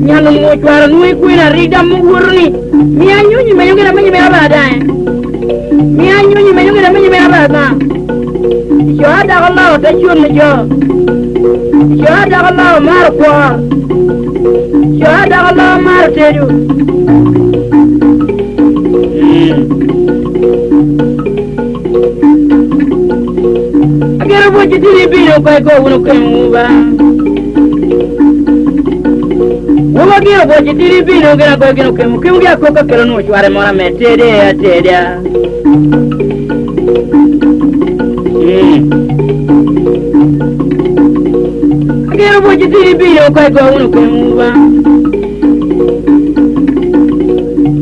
nyalo mo chwara nui kuina rida mugurni mi anyunyi menyongera menyi mera dae mi anyunyi menyongera menyi mera na yo ada Allah ta chun jo yo ada Allah mar ko yo ada Allah mar teju agera bo jitiri biro ko wono kemuba Uwa gino bo jitiri bino gina ko gino kemu gya ko kelo no chware mora metede ateda agero bo jitiri bino ko wono kemu ba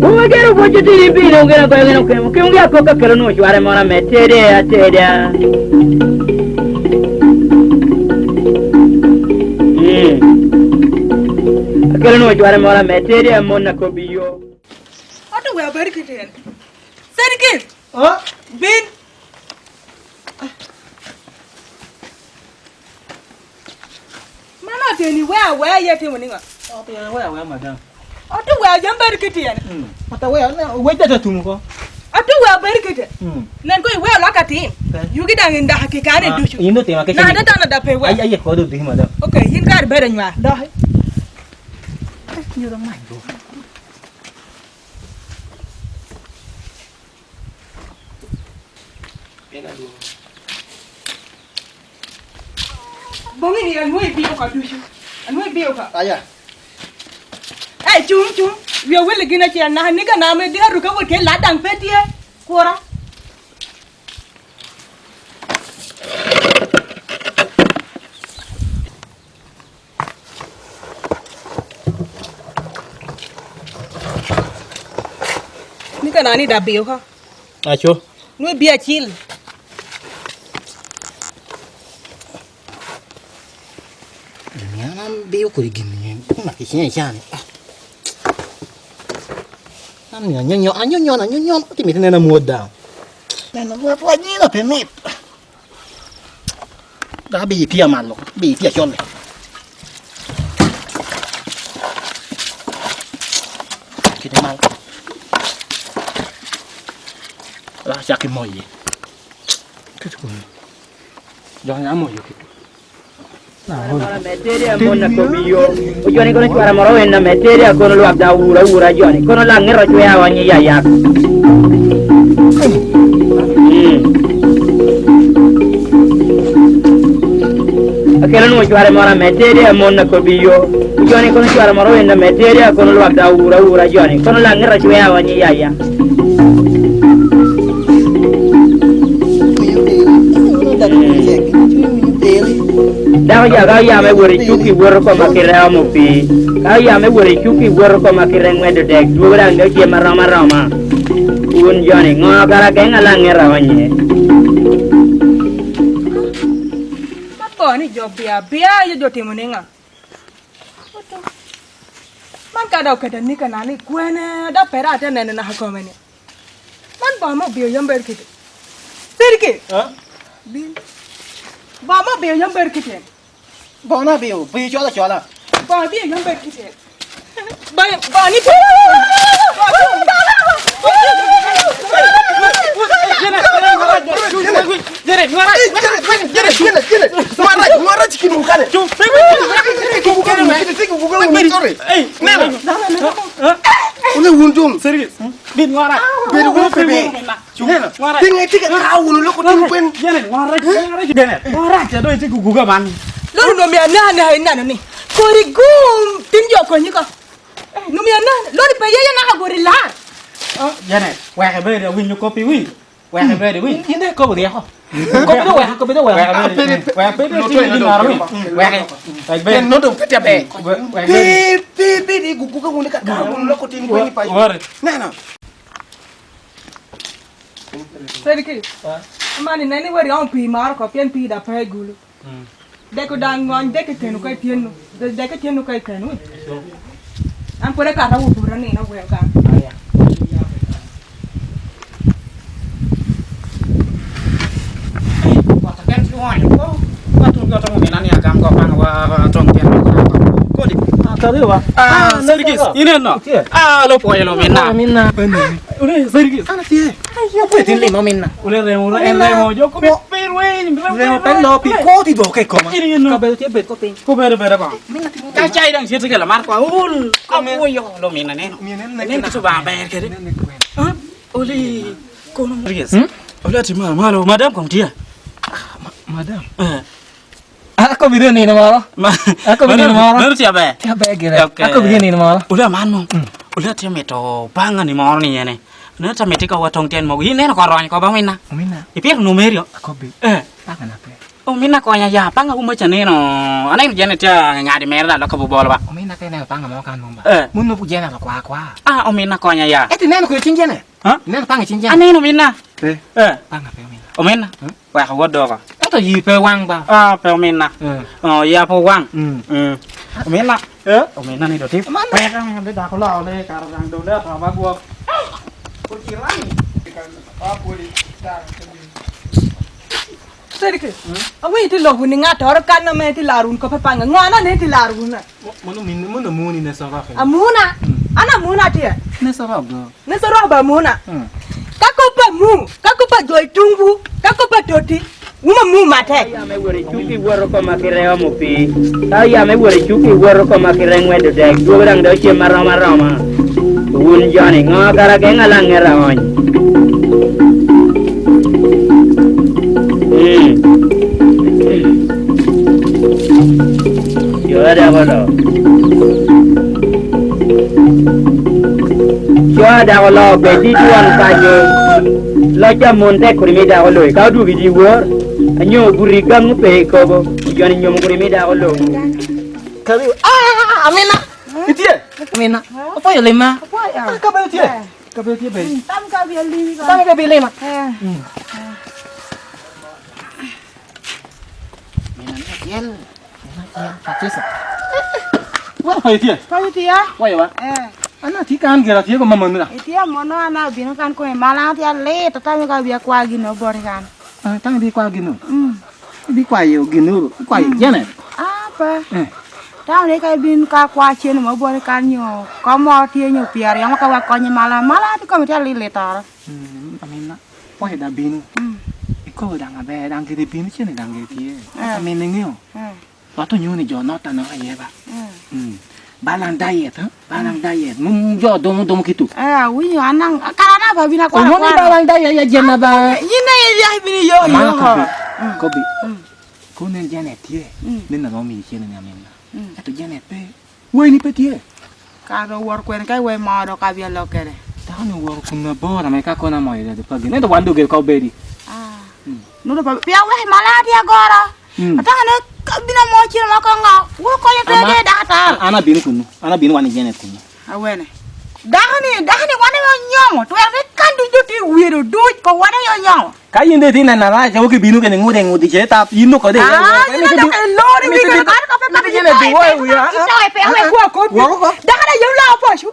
Uwa gero bo jitiri bino gina ko gino kemu gya ko kelo no chware mora metede ateda Kelo no chware mora meteria mona ko biyo. Atu we bari kiten. Serkin. Bin. Mana teni we yete muninga. We madam. Atu we jam bari kiten. Mata we jata tumuko. Atu we bari kiten. Nen ko we lokati. Yugi dangin da hakikane dushu. Indo tema ke. Na da da pe we. Ay ko do di madam. Okay, yin gar bere nywa. Da. Như mày rồi. Bông ini anh nuôi biêu cả đuôi chứ, anh nuôi biêu cả. Ai à? Eh, chung, biêu với lagi na chian na, ni kan nama dia ruka buat ke ladang peti ya, kora. Kan ani dah biu ha. Acho. Nui biar cil. Ini nam biu ko gini. Nak kisahnya siapa? Nam nyo. Ti mi tena muda. Na buat lagi na pemit. Dah bi pia malo. Bi pia chole. Kita mal. Lah sakit moy. Ketu. Jangan amo yo gitu. Nah, meteria mona ko biyo. Ujoni kono chwara moro wenna meteria kono lu abda ura joni. Kono la ngero chwa wanyi ya. Akela no chwara mora meteria mona ko biyo. Ujoni kono chwara moro wenna meteria kono lu abda ura joni. Kono la ngero chwa wanyi ya. Dawa ya me wori chuki woro ko makira mo pi. Ya me wori chuki woro ko makira ngwede dek. Dura ndo ke marama. Un joni ngo kara ke ngala ngera wanye. Apa ni job biar yo jote muninga. Man ka daw kada ni kana ni kwene da pera ate nene na hakomene. Man ba mo biyo yamber kite. Serki. Bin. Ba mo biyo yamber kite. Bona biu cho la. Ba biyo yamber kite. Ba ni Ngara chikin mukane. Ule wundum. Serius. Bin ngara. Bin wo bebe. Ngara. Tinga tika kawulu loko timpen. Jane ngara. Jane. Ngara jado itu guga man. Lo no mi ana ni. Kori gum tinjo ko nyiko. No mi ana. Lo di pe ya na gori la. Jane. Wa ka be win yo kopi win. Wa ka be win. Ini ko dia ko. Ko be wa. Wa be ni ngara win. Wa ka be. No do pete be. Be di guga ngune ka kawulu loko timpen pa. Nana. Serki. Mani nani wari on pi mar ko pian pi da pe gulu. Deko dangon deke tenu kai tienu. Deke tienu kai tenu. Am pore ka ra utu rani na we ka. Wa ta kan ko. Wa tu ko to mo nani agam ko pang wa tong pian ko. Ko di. Sarewa. Sergis, ini no. Lo poy lo minna. Minna. Ule Sergis. Ana tie. Apa tin lima minna? Ule remo yo ko perwen. Remo pendo piko ti do ke koma. Ini no. Kabel tie bet ko pin. Ko bere ba. Ka chai dang sir segala mar ko ul. Ko yo lo minna ne. Ne ko ba ber ke. Ha? Ule ko no Sergis. Ule ti malo madam kong dia. Madam. Aku video ni nama. Aku video nama. Baru siapa? Siapa kira? Aku video ni nama. Udah mana? Udah dia meto bangan ni mau ni ya ne. Nè sao mày thích câu thông tin mà cái này nó còn rồi có bao nhiêu na? Thì biết nó mấy rồi? Có biết. Bangan apa? Mina ko nya ya panga umo chane no. Anai jane cha ngadi merda lo kabu bola ba. Mina kai na panga mo kan mumba. Mun no pujana lo kwa. Mina ko nya ya. Neno ko chinjene. Ha? Neno panga chinjene. Anai no mina. Panga pe mina. Mina. Wa ko do ka. To yi pe wang ba. Pe mina. Ya po wang. Mina. Mina ni do tip. Pe ka me da ko lo le ka rang do le ta ba gua. Ko kirani. Ka poli ta. Serike, awi itu loh ni ngat orang kan nama itu larun kau pepang, ngana ni itu larun na. Mana muni na saraf. Amuna, ana muna dia. Na saraf do. Na saraf ba muna. Kako pa joy tunggu, kako pa doti. Uma mu mate. Ya me wore chuki woro ko makire mo pi. Ya me wore chuki woro ko makire ngwedo dek. Dua orang do che marama. Wun jani ngakara ke ngalang ngeraon. Yo ada kalau bedi tuan saja, lajar montek kurimi dah kalau kau tu biji war, anyo burikan mupe kau, jangan anyo kurimi dah kalau. Kali Amina, itu ya, Amina, apa ya lima? Apa ya? Kabel dia, baik. Tam kabel lima. Tam kabel lima. Wah, itu ya. Kau itu ya? Wah ya, anak tikan kira dia kau mana mana? Itu ya mana anak bina kan kau malah dia le, tetapi kau biar kuah gino bor kan. Tang di kuah gino. Di kuah yo gino, kuah jangan. Apa? Tahu deh kayak bin kuah cina mau bor kan yo. Kau mau dia nyo biar yang kau kuahnya malah tu kau dia lele tar. Amina, wah dah bin. Kau dah ngabe, dah kita bin cina dah kita. Amina ni yo. Waktu nyu ni jono tanah aye ba. Balang diet, balang diet. Mungjo dom gitu. Winyo anang karena apa bina kuah. Oh, ni balang diet ya jana ba. Ini ya bini yo. Kobi. Kau ni jana tie. Ni na romi cina ni amina. Atau jana pe. Wei ni pe tie. Kalau war kuen kai wei mau do kabia lo kere. Tahu ni war kuna bora mereka kau nama ya tu pagi. Ni tu wandu gel kau beri. Nudo pa pia wei malah dia gora. Atang bina mau cina makan ngau. Wo kau yang tadi dah Anak bini wani jana kunya. Awene. Dahani wane yo nyongo. Tu yang kan di wiro duit ko wane yo nyongo. Kai inde ti na ra ja ke binu ke ngudi je tap inu ko de. Ini dah ke lori binu kan ko pe pe jene di wo ya. Ito e pe we ko. Dahana yo la pa shu.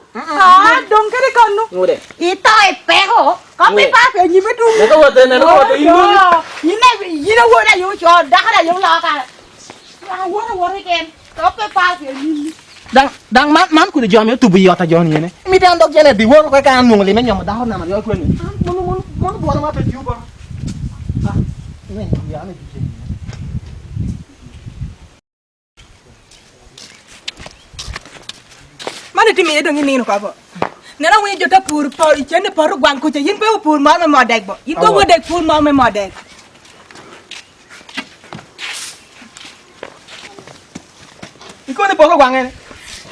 Dong kere kanu. Ngode. Ito e pe ho. Ko pe pa pe ni betu. Na ko wate na ko wate inu. Yine wo na yo cho dahana yo la ka. Ya wo ken. Ko pe pa pe ni. Dang man ku de jom yo tu bi yo ta joni ne. Mi dan dok jene di wo ko ka anu le men nyom da ho na ma yo ko ni. Mon bo na ma pe ju ba. Ini dia ni tu. Mana timi edong ini no kabo. Nana wen jota pur ichene paru gwan ko yin pe pur ma me modek bo. Yin ko modek pur ma me modek. Iko ni polo gwan ne.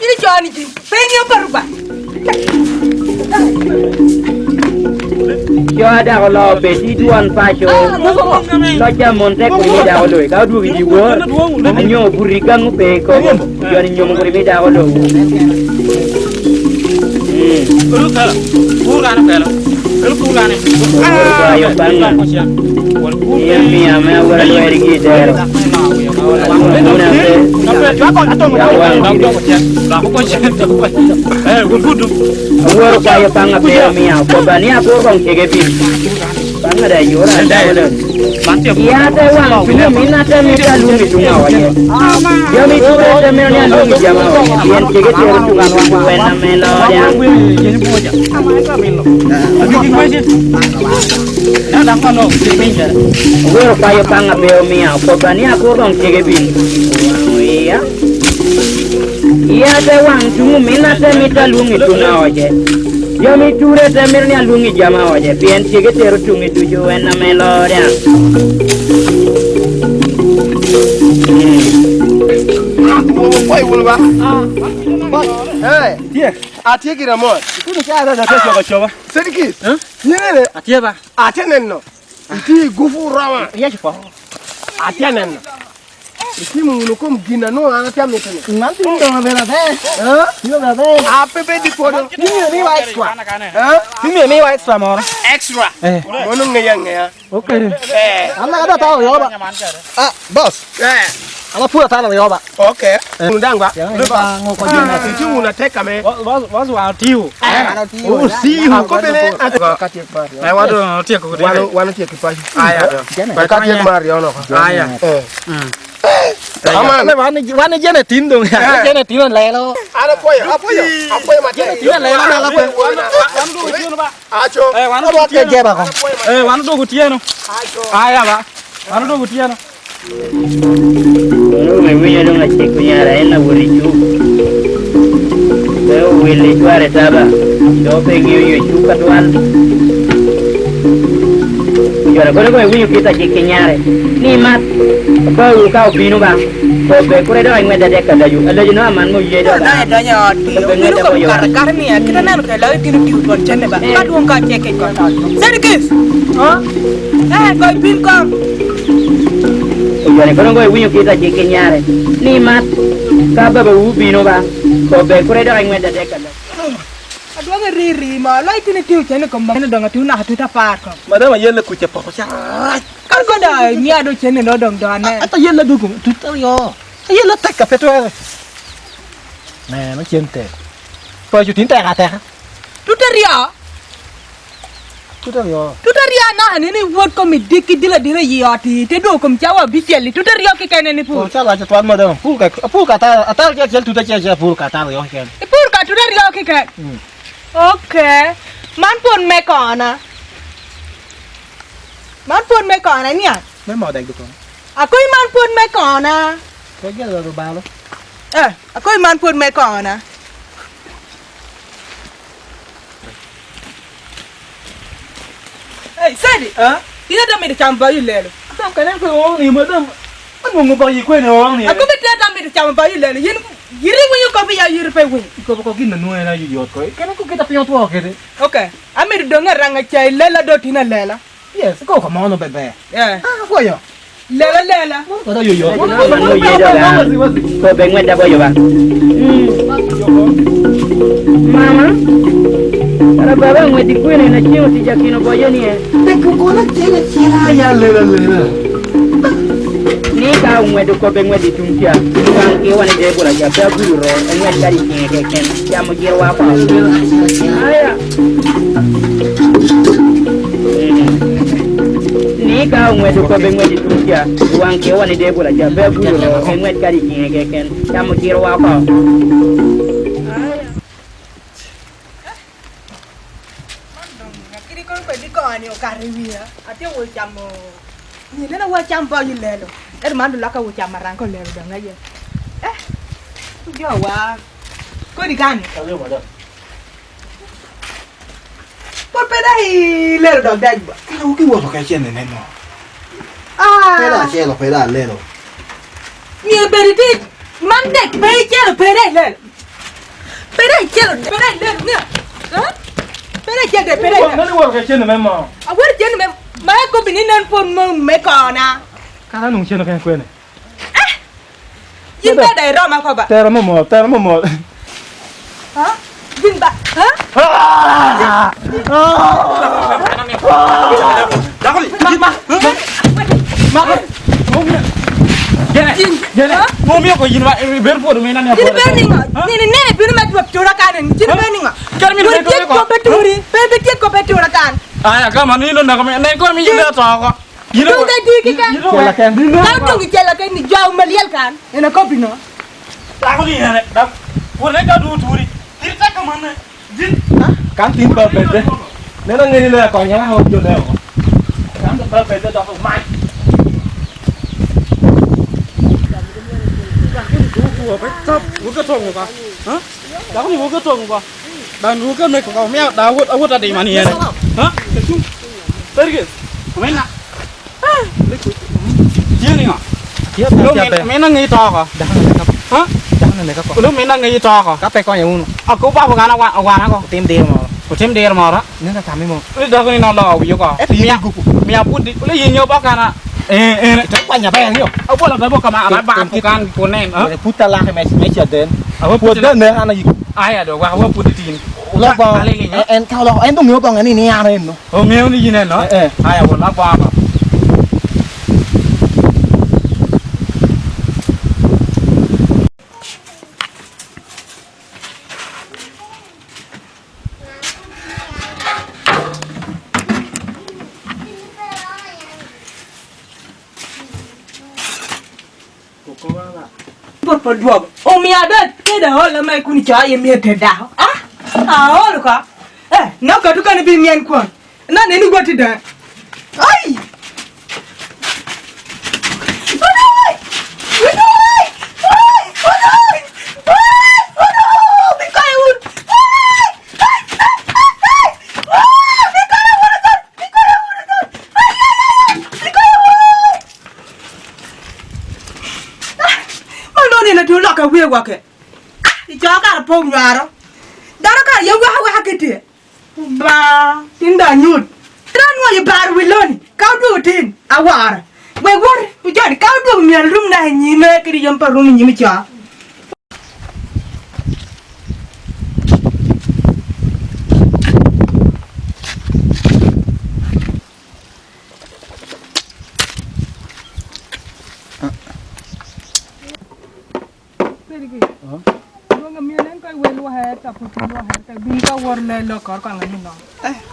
Ini jani ji. Pengi paru gwan. Yo ada kalau bedi tuan pasyo, lajar montek kurimi dah kalau kau tu biji war, anyo burikan mupe kau, jangan anyo kurimi dah kalau. Ayo bangun. Iya mia mea orang luar kita. Awar kaya panga pera mia, kau bani aku orang cekepin. Angada yora dawada. Mantia. Ya te wan tumi mina te mi ta lungi tunga waje. Yo mi ture te mi nya lungi jama waje. Yen chege te tunga waje wena melo ya. Jadi boja. Amai ka milo. Abi kwesi. Nada kono pinja. Wero payo panga beo mia ko bani akurong chege bin. Iya. Iya te wan tumi mina te mi ta lungi tunga waje. Yo mi ture te mi nya lungi jama waje. Yen chege te tungi tuju wena melo ya. Boy wulba. Hey, Tie. atie kira mo. Kudu cha da kesho ka choba. Sedikit. Yene Atie ba. atenenno. Iti gufu rama. Ya chipo. Atenenno. Iti mulu kom gina no ana tiam metene. Nanti ndo ngabela te. Yo ngabela te. Apepe di podo. Ni wa extra. Ha? Ni wa extra mo. Extra. Mono ngaya. Okay. Eh. Ana ada tahu yo ba. Ah, boss. Ana pura tana yo ba. Okay. Undangwa. Lupa ngoko jina. Iti unateka me. Was wa tiu. Ana ti. Oh, si ukobele. Kati par. Ai wado tie ko Wano tie kipaji. Aya. Kati mari ono. Aya. Aman. Wana jana tindong ya. Jana tindong lelo. Ada apoyo mate. Tindong lelo na lapo. Acho. Wanu Apa ke jeba ko? wanu do gutieno. Aya ba. Wanu do gutieno. Me winya dong ngecek punya ena wuricu. Saya wili juara saba. Dope ngiyo chuka tuan. Juara kono kono winyo kita cek nyare. Ni mat. Kau kau binu bang. Dope kure doang ngeda deka daju. Ada jeno aman mo ye do. Dah dah ya. Biru kau kar ni ya. Kita nak kalau itu tiup buat cene ba. Kau kau cek kau. Sedikit. Oh. Kau bin kau. Juara kono kono winyo kita cek nyare. Ni mat. Kaba ba binu bang. Dope kure doang ngeda deka daju. Aduh ngeri mah. Lah itu tiup cene kembang. Ini dah ngatu nak tu tak pak. Madama yelle ku cepo cha. Kan kau dah ni ada cene dodong doane. Ata yelle dugu tutar yo. Yelle tek ka petro. Nah, nó chiente. Poi chu tin tek ata. Tu teria. Tutar yo. Tu teria na ni word kau midik dila ya ti. Te do kau cawa bisiali. Tu teria ke kene ni Oh, pu. cha la cha tuan madam. Pul ka ta atal cha chel tutar cha pul ka ta yo ken. Pur ka tu teria ke kene. Okay. Man pun me kona. Man pun me kona ni. Mấy mò đầy được không? Aku man pun me kona. Cái rồi ba luôn. Aku man pun me kona. Hey, Sadi. Tidak ada media campur lelu. Tao cái này phải uống gì mà tao bắt nguồn bao gì quên rồi nè. Aku tidak ada media campur lelu. Yiri punya kopi ya yiri pe win. Kau kau gini nuai na yuyot kau. Cái nó kita pion tua kiri. Okay. Amir dengar ranga cai lela do tina lela. Yes, kau kau mau no bebe. Yeah. Ah, kau ya. Lela. Kau dah yuyot. Mo ye do ga. Dope ngeda boyo bang. Mama. Para baba ngwedi kwene na chiyo tijakino boyo ni e. Kau kau nak cila ya lela. Ni ka ngwedo ko be ngwedi tumkia. Kan ke wani de bula ja ba guru ro ngwedi kari ken. Ya mo jiro wa pa. Aya. Ni ka ngwedo ko be ngwedi tumkia. Kan ke wani de bula ja ba guru ro ngwedi kari ken. Ya mo jiro wa pa. Kiri kon ko di ko ani o kariwia. Ate wo chamo. Ni lena wo champa yilelo. Mandu laka wo chamarang ko lelo danga ye. Dia wa. Ko di kan? Por pedai lelo dog dag. Kau kau buat pakai cien ni no. Ah. Cielo, peda lelo. Ni beriti mandek pe chelo pedai lelo. Pedai chelo lelo ni. Pedai chelo pedai. Kau buat pakai cien ni memang. Awar jen me ma ko bininan pon mo me kona. Kau nung cien kan kau ni. Yin ba dai ro ma ko ba. Tera mo. Ha? Yin ba? Ha? Ngomio ko yinwa berpo do menan ya. Yin berning. Ni ne binu ma tuap tura kan. Yin berning. Kermin Ko ko beturi. Be ko beturi kan. Ai ka mani lo na ka me ne ko mi yina to ko. Yina ko. Kela ken. Kau tu kita lagi ni jauh melihat kan? Enak kopi no. Ta ko ni ne. Da. Ko ne ka du turi. Ti ta ka man. Jin. Kan tin pa pede. Nếu nó nghĩ là còn nhá không vô đâu. Cảm được ba pede đó không mai. Ủa phải sắp uống cái thùng của hả? Đó thì uống cái thùng của đàn uống cái này của mẹ đào hút ra đi mà nè hả? Tới kìa mấy nè chia đi à lúc mấy nó nghi to hả? Hả? Lúc mấy nó nghi to hả? Các pe coi nhiều luôn. Cô ba phụ ngã ở ngoài nó Tim dia mà. có thêm đèn mà đó Nếu là thằng ấy mà. đó cái nào lò bây giờ mẹ bút đi lấy gì nhiều bác cả nè Chắc qua nhà bè nhiều. ông bố làm đấy bố cầm à lại bạn phụ can của nè Puta la hay mấy chuyện đến. ông Puột đến nữa anh này. ai à được qua ông bút đi tin Lo vào. Em cao lo em tung nhớ bằng cái này nè này nó. ông mèo đi gì nè nó ai à bố lắp qua mà Perpaduan. Oh mi ada, kita hol mai kuni cahaya mi terdah. Hol ka? Nak kau tu kan lebih mian kuan. Nak ni gua tidak. Ai. Ka we wake di jaga pom nyaro dara ka yewa wa kete ba tinda nyut tran wa ye bar wiloni ka do tin awara we wor bu jodi ka do mi rum na nyi me kiri yam pa rum nyi mi cha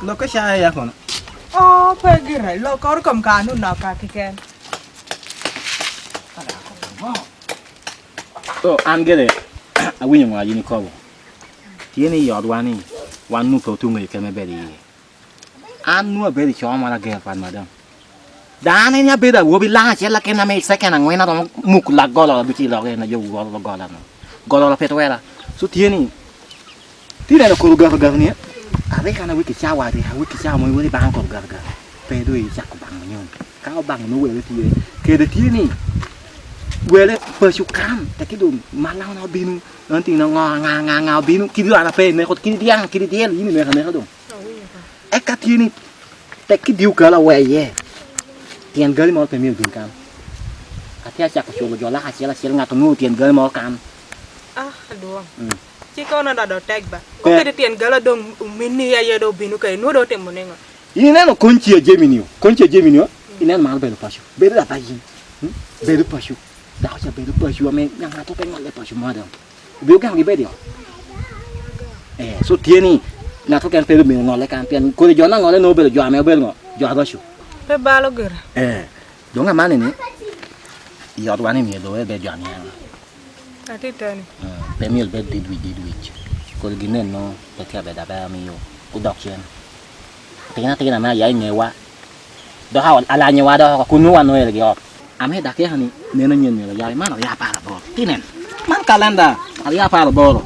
Lo cái sai ya con. Pergi rai lo kau kam kanu na ka kiken. An cái này à quý nhà gì có thế này giọt qua này quan nu cầu tu người cái này bé đi an nu bé đi cho mà là cái phần mà đâu đá này nha bé đã vừa bị lang chết là cái này mấy cái này ngoài nó còn mục lạc gọi là bị chỉ là cái này vô gọi là phê thôi là số thế này thế này là cô gà gà này à đấy cái này với cái sao vậy thì với cái sao mới với bang còn gà gà phê đôi chắc của bằng nhau cao bằng nó về thì cái đấy thế này vềเลยเปิดชุกามแต่คิดดูมาเล่าเราบินนั่นติงเรางาบินคิดดูอะไรเป็นเนี่ยเขาคิดเดียงนี่เนี่ยเขาเนี่ยเขาดูไอ้กะทีนี่แต่คิดดูเกล่าเว้ยเตียนเกล่มาเป็นมีบินกันอาทิตย์จากชวนเราละเสียงานตรงนู้นเตียนเกล่มากันaduh Ciko na da tag ba ko ke tien gala dong mini ya do binu kai no do temo nenga ini neno konchi Gemini ini neno mal belo pasio belo da paji belo pasio dah siapa belo pasio ame yang atau pengen le pasio madam belo kan gibe dia so dia ni na to kan belo mi ngole kan pian ko de jona ngole no belo jo ame belo jo pasio pe balo ger dong amane ni iya to ani mi do be jo ani ati tani be mi be didwi ko ginen no be tia be da ba mi yo ku dok chen tina ma ya nyewa do ha ala nyewa do ku nu wan no le gi ame da ke hani ne na nyen ne ya ma no ya pa la bo tinen man kalanda ala ya pa la bo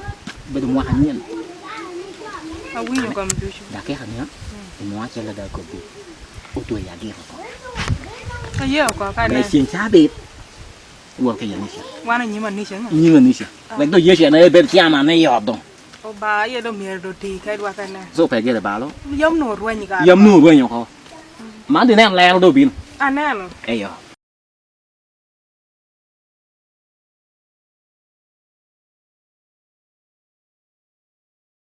be do mo hanyen awi yo kam dushu da ke hani mo che la da ko bi o to ya ge ko ayo ko ka be ne xin cha be wo ke ya ni sia wana nyi man ni shen ni ngen ni sia be do ye sia na be tia ma ne yo do o ba ye do mi do ti kai wa ka ne so pe ge le ba lo yom no ruwa ni ka yam nu ro nyo ko ma de ne la do bin anelo ayo